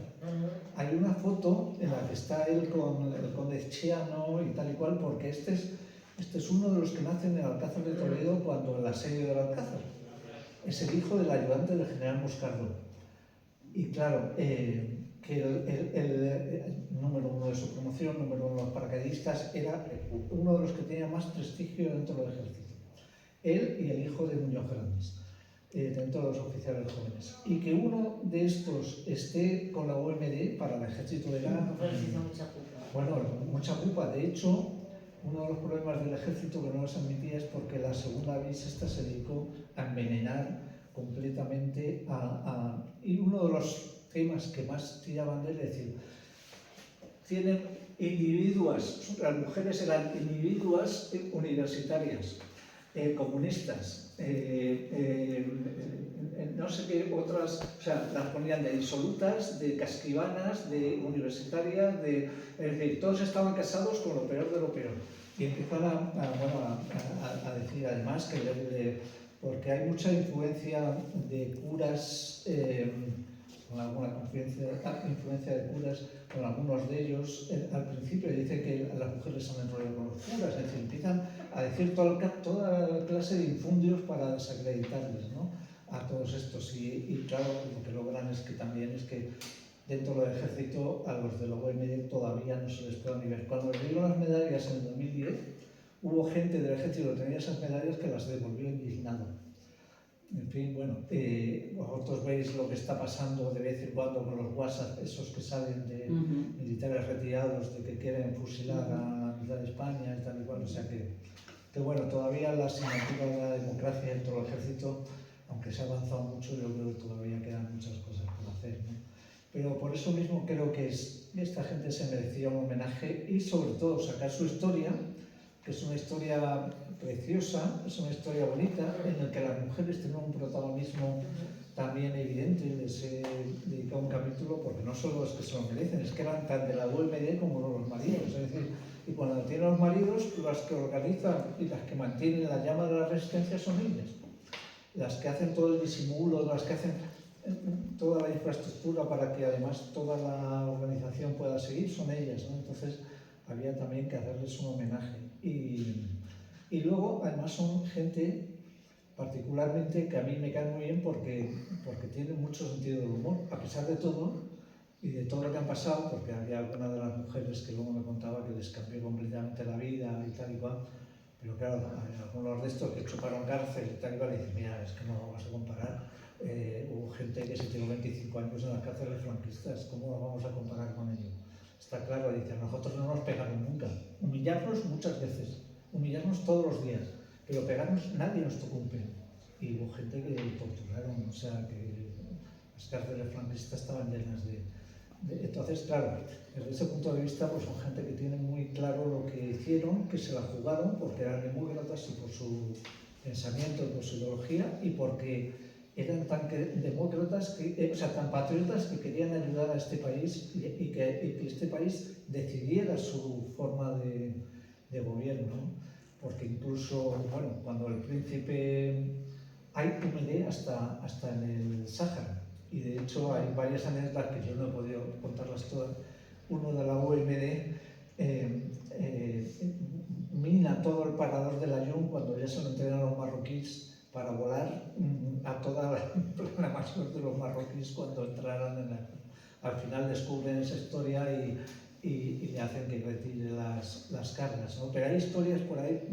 Speaker 2: Hay una foto en la que está él con el conde Chiano y tal y cual, porque este es uno de los que nace en el Alcázar de Toledo cuando el asedio del Alcázar. Es el hijo del ayudante del general Moscardo. Y claro, que el número 1 de su promoción, número 1 de los paracaidistas, era uno de los que tenía más prestigio dentro del ejército. Él y el hijo de Muñoz Grandes, dentro de los oficiales jóvenes. Y que uno de estos esté con la OMD para el ejército era... Bueno, mucha culpa. De hecho, uno de los problemas del ejército que no los admitía es porque la segunda bis esta se dedicó a envenenar completamente y uno de los temas que más tiraban de él es decir, tienen individuas, las mujeres eran individuas universitarias, comunistas, no sé qué otras, o sea, las ponían de disolutas, de casquivanas, de universitarias, es decir, todos estaban casados con lo peor de lo peor. Y empezaron a decir además que porque hay mucha influencia de curas, con alguna influencia de curas, con algunos de ellos, al principio dice que las mujeres son enrolladas con los curas, es decir, empiezan a decir toda clase de infundios para desacreditarles, ¿no?, a todos estos. Y claro, lo que logran es que también es que dentro del ejército a los de la OMD todavía no se les puede ni ver. Cuando les dieron las medallas en el 2010, hubo gente del ejército que tenía esas medallas que las devolvió indignado. En fin, bueno, vosotros veis lo que está pasando de vez en cuando con los WhatsApp, esos que salen de militares retirados, de que quieren fusilar a la mitad de España y tal y cual. O sea que bueno, todavía la asignatura de la democracia dentro del ejército, aunque se ha avanzado mucho, yo creo que todavía quedan muchas cosas por hacer, ¿no? Pero por eso mismo creo que esta gente se merecía un homenaje y sobre todo sacar su historia, que es una historia preciosa, es una historia bonita, en la que las mujeres tienen un protagonismo también evidente. Les he dedicado un capítulo porque no solo es que se lo merecen, es que eran tan de la UMD como los maridos. Es decir, y cuando tienen los maridos, las que organizan y las que mantienen la llama de la resistencia son ellas. Las que hacen todo el disimulo, las que hacen toda la infraestructura para que además toda la organización pueda seguir, son ellas, ¿no? Entonces había también que hacerles un homenaje. Y luego, además, son gente particularmente que a mí me cae muy bien porque tienen mucho sentido del humor, a pesar de todo y de todo lo que han pasado, porque había alguna de las mujeres que luego me contaba que les cambió completamente la vida y tal y cual. Pero claro, algunos de estos que chuparon cárcel y tal y cual, y dicen, mira, es que no vamos a comparar. Hubo gente que se tiró 25 años en las cárceles franquistas, ¿cómo nos vamos a comparar con ello? Está claro, dicen, nosotros no nos pegaron nunca. Humillarnos muchas veces, humillarnos todos los días, pero pegarnos nadie nos tocó un pelo. Y hubo gente que torturaron, o sea, que las cárceles franquistas estaban llenas de... Entonces, claro, desde ese punto de vista, pues son gente que tiene muy claro lo que hicieron, que se la jugaron porque eran demócratas y por su pensamiento, por su ideología, y porque eran tan demócratas, o sea, tan patriotas que querían ayudar a este país y que este país decidiera su forma de gobierno. Porque incluso, bueno, cuando el príncipe, hay UMD hasta en el Sáhara, y de hecho hay varias anécdotas que yo no he podido contarlas todas. Uno de la UMD mina todo el parador del Ayun cuando ya se lo entregan a los marroquíes para volar a toda la mayor de los marroquíes cuando entraran al final descubren esa historia y le hacen que retire las cargas, ¿no? Pero hay historias por ahí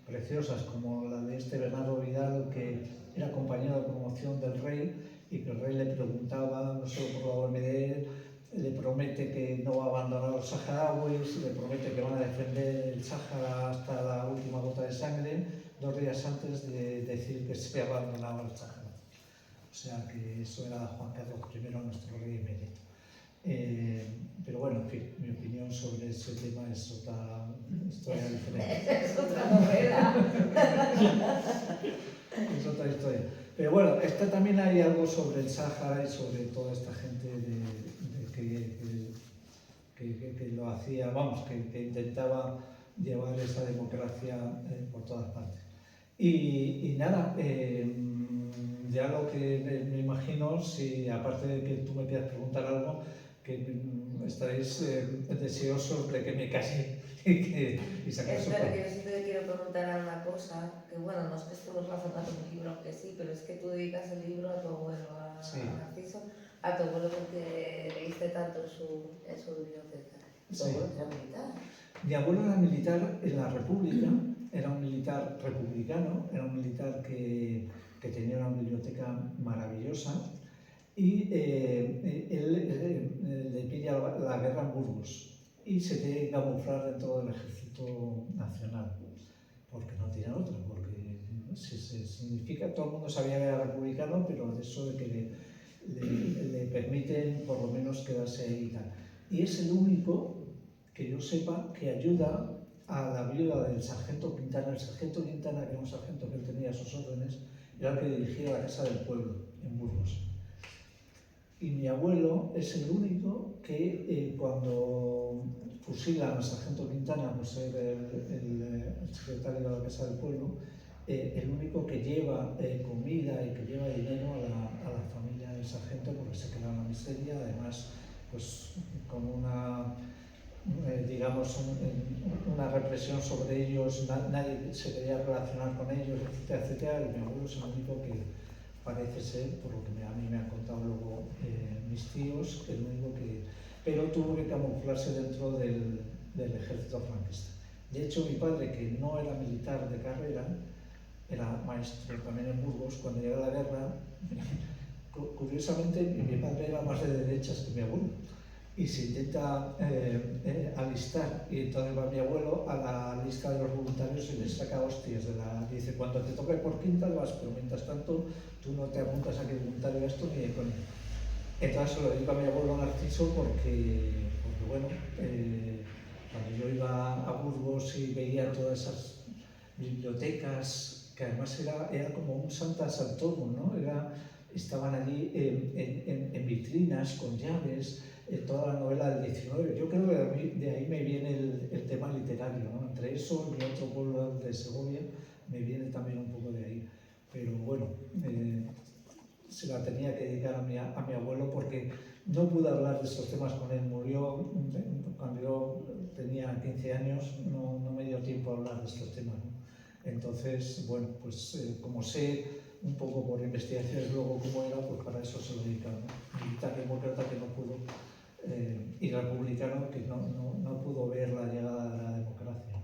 Speaker 2: preciosas, como la de este Bernardo Vidal, que era compañero de promoción del rey y que el rey le preguntaba, no solo por la OMD, le promete que no va a abandonar a los saharauis, le promete que van a defender el Sáhara hasta la última gota de sangre, 2 días antes de decir que se abandonaba el Sáhara. O sea que eso era Juan Carlos I, nuestro rey emérito. Pero bueno, en fin, mi opinión sobre ese tema es otra historia diferente.
Speaker 1: Es otra novela.
Speaker 2: Es otra historia. Pero bueno, también hay algo sobre el Sáhara y sobre toda esta gente que lo hacía, vamos, que intentaba llevar esa democracia por todas partes. Y nada, ya lo que me imagino, si aparte de que tú me quieras preguntar algo, que estaréis deseosos de que me case y sacar eso.
Speaker 1: Espera, que yo sí te quiero preguntar una cosa, que bueno, no es que estemos relacionados con el libro, aunque sí, pero es que tú dedicas el libro a tu abuelo, a Narciso, a tu abuelo porque leíste tanto en su biblioteca. ¿Tu abuelo era militar?
Speaker 2: Mi abuelo era militar en la República, era un militar republicano, era un militar que tenía una biblioteca maravillosa y él le pilla la guerra en Burgos y se tiene que camuflar dentro del ejército nacional, porque no tiene otra, porque significa, todo el mundo sabía que era republicano, pero de eso de que le permiten por lo menos quedarse ahí y tal. Y es el único que yo sepa que ayuda a la viuda del sargento Quintana. El sargento Quintana, que era un sargento que él tenía a sus órdenes, era el que dirigía la Casa del Pueblo en Burgos. Y mi abuelo es el único que cuando fusilan al sargento Quintana por ser el secretario de la Casa del Pueblo, el único que lleva comida y que lleva dinero a la familia del sargento, porque se queda en la miseria, además pues con una digamos una represión sobre ellos, nadie se quería relacionar con ellos, etcétera, etcétera, y mi abuelo es el único que parece ser, por lo que a mí me han contado luego mis tíos, el único que, pero tuvo que camuflarse dentro del ejército franquista. De hecho, mi padre, que no era militar de carrera, era maestro también en Burgos, cuando llega la guerra, curiosamente mi padre era más de derechas que mi abuelo, y se intenta alistar, y entonces va mi abuelo a la lista de los voluntarios y les saca hostias dice, cuando te toque por quinta vas, pero mientras tanto tú no te apuntas a que voluntario esto ni de coña. Entonces se lo dedico a mi abuelo Narciso porque bueno, cuando yo iba a Burgos y veía todas esas bibliotecas, que además era como un Santa Santorum, ¿no? Estaban allí en vitrinas con llaves, toda la novela del 19. Yo creo que de ahí me viene el tema literario, ¿no? Entre eso y otro pueblo de Segovia me viene también un poco de ahí. Pero bueno, se la tenía que dedicar a mi abuelo porque no pude hablar de estos temas con él. Murió cuando yo tenía 15 años, no me dio tiempo a hablar de estos temas, ¿no? Entonces, bueno, pues como sé un poco por investigaciones luego cómo era, pues para eso se lo dedicaba, ¿no? Militar demócrata que no pudo, y republicano que no pudo ver la llegada de la democracia.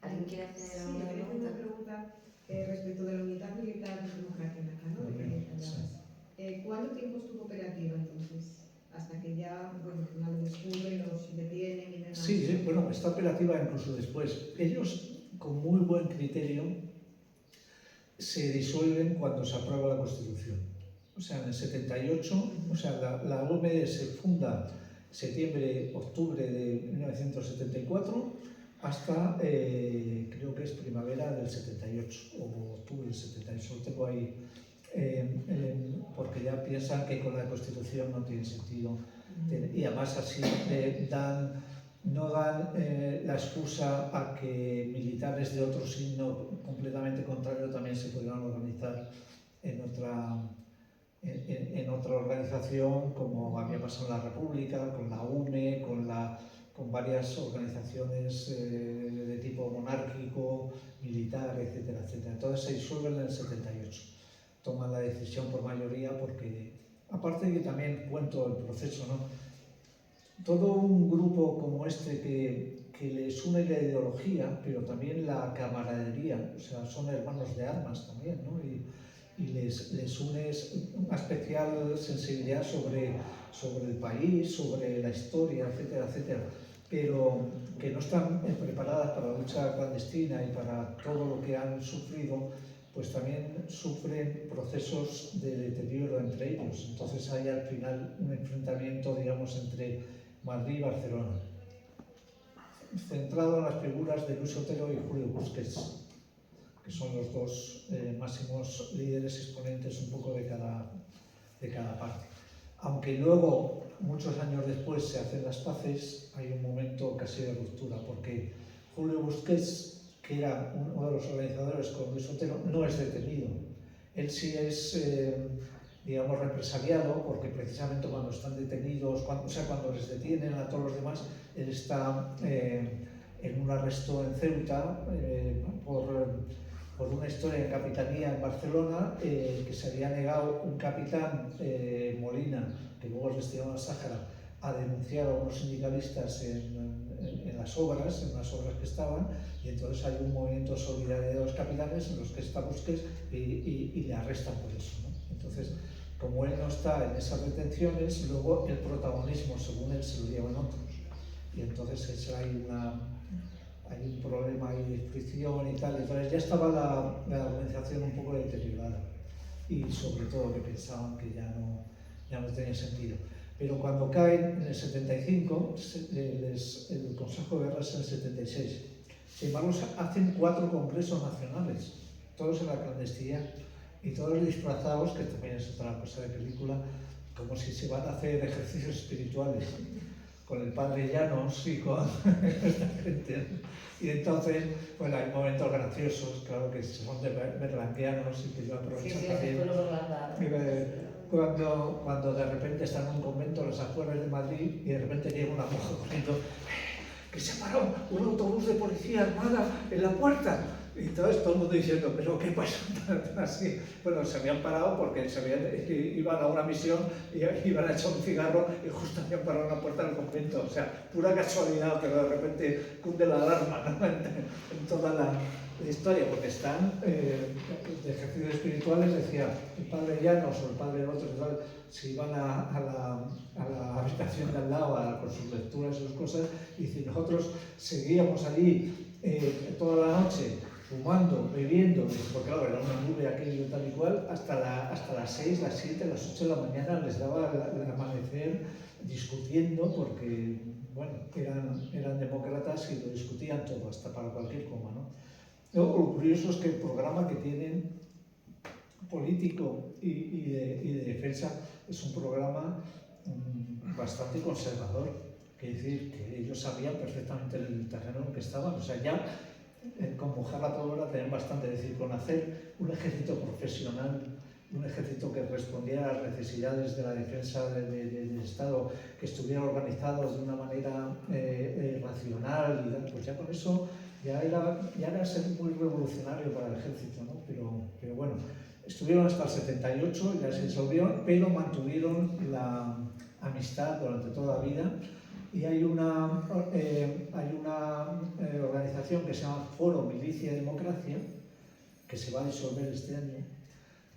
Speaker 1: ¿Alguien quiere hacer
Speaker 6: Sí,
Speaker 1: alguna
Speaker 6: quería hacer
Speaker 1: pregunta?
Speaker 6: una pregunta respecto de la unidad militar democrática, ¿no? ¿Cuánto tiempo estuvo operativa entonces? Hasta que ya, bueno, al final lo descubren, los detienen y demás.
Speaker 2: Sí, bueno, está operativa incluso después. Ellos, con muy buen criterio, se disuelven cuando se aprueba la Constitución. O sea, en el 78, o sea, la OMD se funda septiembre-octubre de 1974, hasta creo que es primavera del 78 o octubre del 78, lo tengo ahí, porque ya piensan que con la Constitución no tiene sentido. Y además así no dan la excusa a que militares de otro signo completamente contrario también se pudieran organizar en otra organización, como había pasado en la República, con la UNE, con varias organizaciones de tipo monárquico, militar, etcétera, etcétera. Entonces se disuelven en el 78. Toman la decisión por mayoría porque, aparte de que también cuento el proceso, ¿no? Todo un grupo como este que les une la ideología, pero también la camaradería, o sea, son hermanos de armas también, ¿no? Y les une una especial sensibilidad sobre el país, sobre la historia, etcétera, etcétera, pero que no están preparadas para la lucha clandestina y para todo lo que han sufrido, pues también sufren procesos de deterioro entre ellos. Entonces hay al final un enfrentamiento, digamos, entre Madrid y Barcelona, centrado en las figuras de Luis Otero y Julio Busquets, que son los dos máximos líderes exponentes un poco de cada parte. Aunque luego, muchos años después, se hacen las paces, hay un momento casi de ruptura, porque Julio Busquets, que era uno de los organizadores con Luis Otero, no es detenido. Él sí es, digamos, represaliado, porque precisamente cuando están detenidos, cuando les detienen a todos los demás, él está en un arresto en Ceuta por una historia de capitanía en Barcelona, que se había negado un capitán, Molina, que luego es destinado a Sáhara, a denunciar a unos sindicalistas en las obras, en unas obras que estaban, y entonces hay un movimiento solidario de los capitanes en los que está Busquets y le arrestan por eso, ¿no? Entonces, como él no está en esas detenciones, luego el protagonismo, según él, se lo llevan otros. Y entonces hay un problema ahí de fricción y tal. Entonces ya estaba la organización un poco deteriorada. Y sobre todo que pensaban que ya no tenía sentido. Pero cuando caen en el 75, el Consejo de Guerra es en el 76. Sin embargo, hacen 4 congresos nacionales, todos en la clandestinidad. Y todos disfrazados, que también es otra cosa de película, como si se van a hacer ejercicios espirituales con el padre Llanos y con esta gente. Y entonces, bueno, hay momentos graciosos, claro, que son de berlanguianos y que yo aprovecho también. Cuando de repente están en un convento en las afueras de Madrid y de repente llega una mujer corriendo, que se ha parado un autobús de policía armada en la puerta. Y entonces todo el mundo diciendo, ¿pero qué pasa? Así. Bueno, se habían parado porque iban a una misión y iban a echar un cigarro y justo habían parado en la puerta del convento. O sea, pura casualidad, pero de repente cunde la alarma, ¿no? en toda la historia, porque están de ejercicios espirituales, decía el padre Llanos o el padre otro, se iban a la habitación de al lado con sus lecturas y sus cosas, y si nosotros seguíamos allí toda la noche, fumando, bebiendo, porque claro, era una nube aquello tal y cual, hasta las 6, las 7, las 8 de la mañana les daba el amanecer discutiendo, porque, bueno, eran demócratas y lo discutían todo, hasta para cualquier coma, ¿no? Lo curioso es que el programa que tienen político y de defensa es un programa bastante conservador, que decir que ellos sabían perfectamente el terreno en el que estaban, o sea, ya con mojar la pólvora tenían bastante, es decir, con hacer un ejército profesional, un ejército que respondiera a las necesidades de la defensa del Estado, que estuviera organizado de una manera racional, y pues ya con eso ya era ser muy revolucionario para el ejército, ¿no? Pero bueno, estuvieron hasta el 78, ya se disolvieron, pero mantuvieron la amistad durante toda la vida. Y hay una organización que se llama Foro Milicia y Democracia, que se va a disolver este año,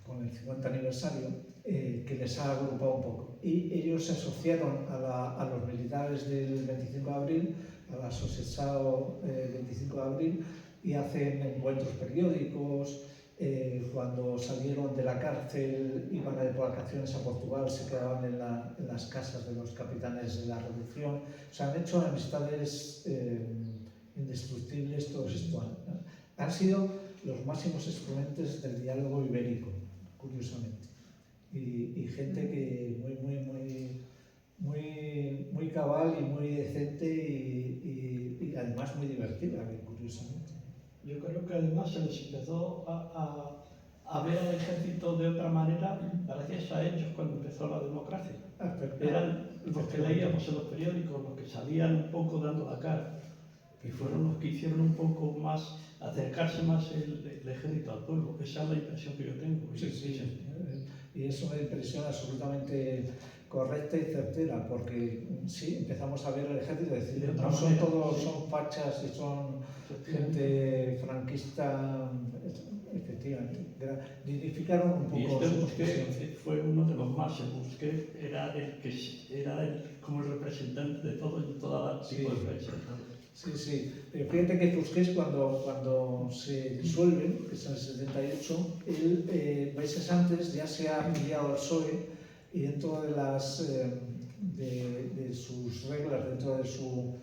Speaker 2: con el 50 aniversario, que les ha agrupado un poco. Y ellos se asociaron a los militares del 25 de abril, a la Asociación 25 de abril, y hacen encuentros periódicos. Cuando salieron de la cárcel, iban de vacaciones a Portugal, se quedaban en las casas de los capitanes de la Revolución. O sea, han hecho amistades indestructibles, todos estos han sido los máximos exponentes del diálogo ibérico, curiosamente. Y gente que muy cabal y muy decente y además muy divertida, curiosamente.
Speaker 7: Yo creo que además se les empezó a ver al ejército de otra manera gracias a ellos cuando empezó la democracia. Eran los que leíamos en los periódicos, los que salían un poco dando la cara, y fueron los que hicieron un poco más, acercarse más el ejército al pueblo. Esa es la impresión que yo tengo.
Speaker 2: Sí. Y es una impresión absolutamente correcta y certera, porque sí, empezamos a ver el ejército decir, no son todos, son fachas y son gente franquista, efectivamente, dignificaron un poco.
Speaker 7: Y este Busquet fue uno de los más. El Busquet era como el representante de todo y todo tipo de prensa.
Speaker 2: Sí. Pero fíjate que Busquets cuando se disuelven, que es en el 78, él meses antes ya se ha afiliado al PSOE y dentro de sus reglas, dentro de su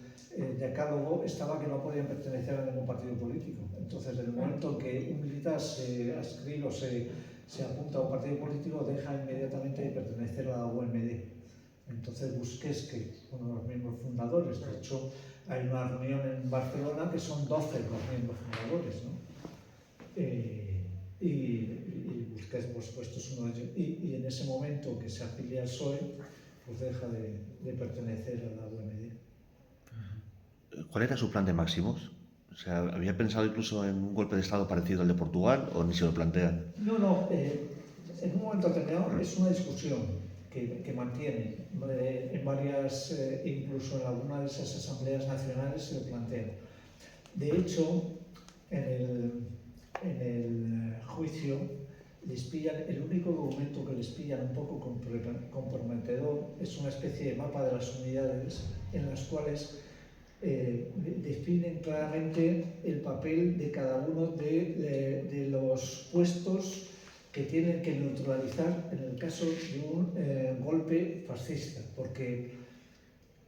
Speaker 2: decálogo, estaba que no podían pertenecer a ningún partido político. Entonces, en el momento en que un militar se adscribe o se apunta a un partido político, deja inmediatamente de pertenecer a la UMD. Entonces, Busquets, que es uno de los miembros fundadores, de hecho, hay una reunión en Barcelona que son 12 los miembros fundadores, ¿no? Y Busquets, por supuesto, es uno de ellos. Y en ese momento que se afilia al PSOE, pues deja de pertenecer a la UMD.
Speaker 5: ¿Cuál era su plan de Máximos? O sea, ¿había pensado incluso en un golpe de Estado parecido al de Portugal o ni se lo plantean?
Speaker 2: No, en un momento determinado es una discusión que mantiene en varias, incluso en alguna de esas asambleas nacionales se lo plantean. De hecho, en el juicio les pillan, el único documento que les pillan un poco comprometedor es una especie de mapa de las unidades en las cuales definen claramente el papel de cada uno de los puestos que tienen que neutralizar en el caso de un golpe fascista, porque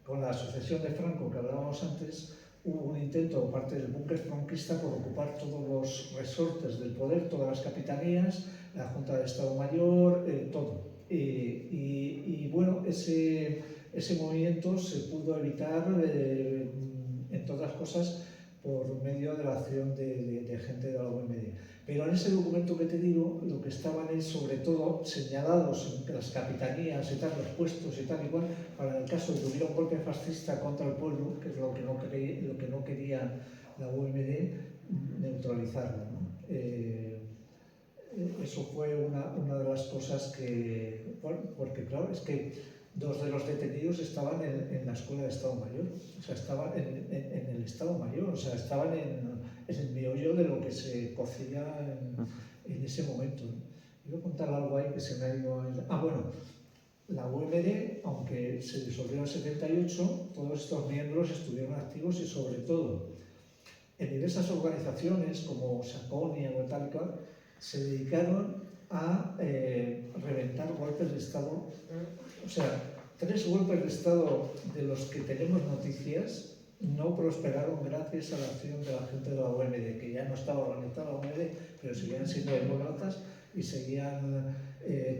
Speaker 2: con la asociación de Franco que hablábamos antes, hubo un intento por parte del búnker franquista por ocupar todos los resortes del poder, todas las capitanías, la Junta de Estado Mayor, todo. Y bueno, ese movimiento se pudo evitar, entre otras cosas, por medio de la acción de gente de la OMD. Pero en ese documento que te digo, lo que estaban es sobre todo señalados en las capitanías y tal, los puestos y tal igual, para el caso de que hubiera un golpe fascista contra el pueblo, que es lo que no quería la OMD, neutralizarlo, ¿no? Eso fue una de las cosas que, bueno, porque claro, es que 2 de los detenidos estaban en la Escuela de Estado Mayor, o sea, estaban en el Estado Mayor, o sea, estaban en el meollo de lo que se cocía en ese momento, ¿no? Voy a contar algo ahí que se me ha ido. Bueno, la UMD, aunque se disolvió en el 78, todos estos miembros estuvieron activos y sobre todo en diversas organizaciones como Saconia o tal y cual, se dedicaron a reventar golpes de Estado. O sea, 3 golpes de Estado de los que tenemos noticias no prosperaron gracias a la acción de la gente de la OMD, que ya no estaba organizada la OMD, pero seguían siendo demócratas y seguían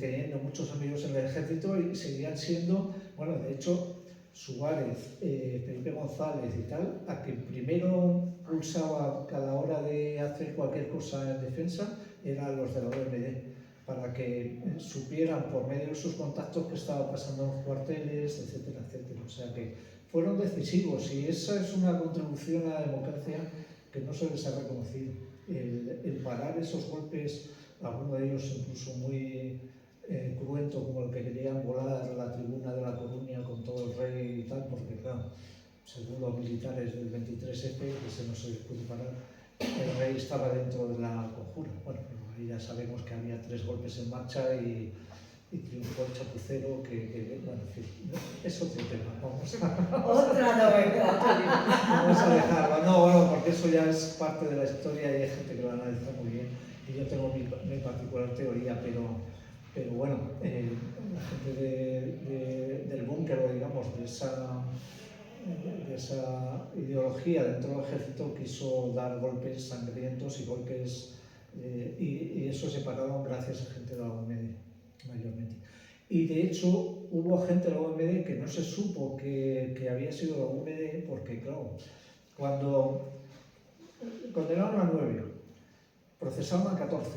Speaker 2: teniendo muchos amigos en el ejército y seguían siendo, bueno, de hecho, Suárez, Felipe González y tal, a quien primero pulsaba cada hora de hacer cualquier cosa en defensa, eran los de la OMD, para que supieran por medio de sus contactos qué estaba pasando en los cuarteles, etcétera, etcétera. O sea que fueron decisivos y esa es una contribución a la democracia que no se les ha reconocido. El parar esos golpes, algunos de ellos incluso muy cruento, como el que querían volar la tribuna de La Coruña con todo el rey y tal, porque claro, según los militares del 23F, que se no se les pudo parar, el rey estaba dentro de la conjura. Bueno, ahí ya sabemos que había 3 golpes en marcha y triunfó el chapucero, bueno, en fin, es otro tema.
Speaker 1: Otra novedad.
Speaker 2: Vamos a dejarlo. No, bueno, porque eso ya es parte de la historia y hay gente que lo analiza muy bien. Y yo tengo mi particular teoría, pero bueno, la gente del búnker, o digamos, de esa ideología dentro del ejército quiso dar golpes sangrientos y golpes, y eso se pararon gracias a gente de la OMD, mayormente. Y de hecho hubo gente de la OMD que no se supo que había sido la OMD, porque claro, cuando condenaron a 9, procesaron a 14,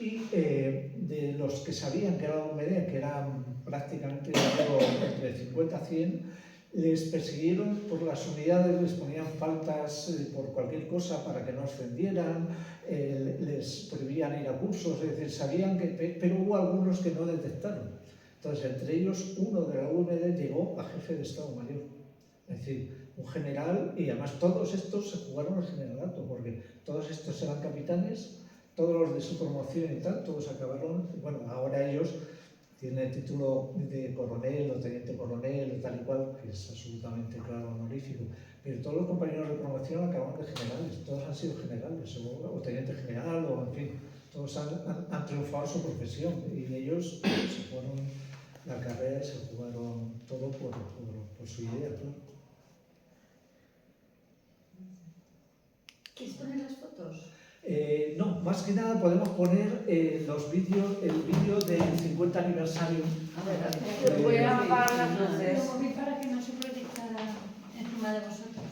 Speaker 2: y de los que sabían que era la OMD, que eran prácticamente entre 50 a 100, les persiguieron por las unidades, les ponían faltas por cualquier cosa para que no ascendieran, les prohibían ir a cursos, es decir, sabían que, pero hubo algunos que no detectaron. Entonces, entre ellos, uno de la UMD llegó a jefe de Estado Mayor, es decir, un general, y además todos estos se jugaron al generalato, porque todos estos eran capitanes, todos los de su promoción y tal, todos acabaron, bueno, ahora ellos tienen el título de coronel o teniente coronel o tal y cual, que es absolutamente claro, honorífico, pero todos los compañeros de promoción acaban de generales, todos han sido generales, o teniente general, o en fin, todos han triunfado en su profesión, y ellos se fueron la carrera y se jugaron todo por su idea, claro.
Speaker 3: ¿Quieres poner las fotos?
Speaker 2: No, más que nada podemos poner los vídeos, el vídeo del 50 aniversario.
Speaker 1: Voy a apagar las luces.
Speaker 3: Lo moví para que no se proyectara encima de vosotros.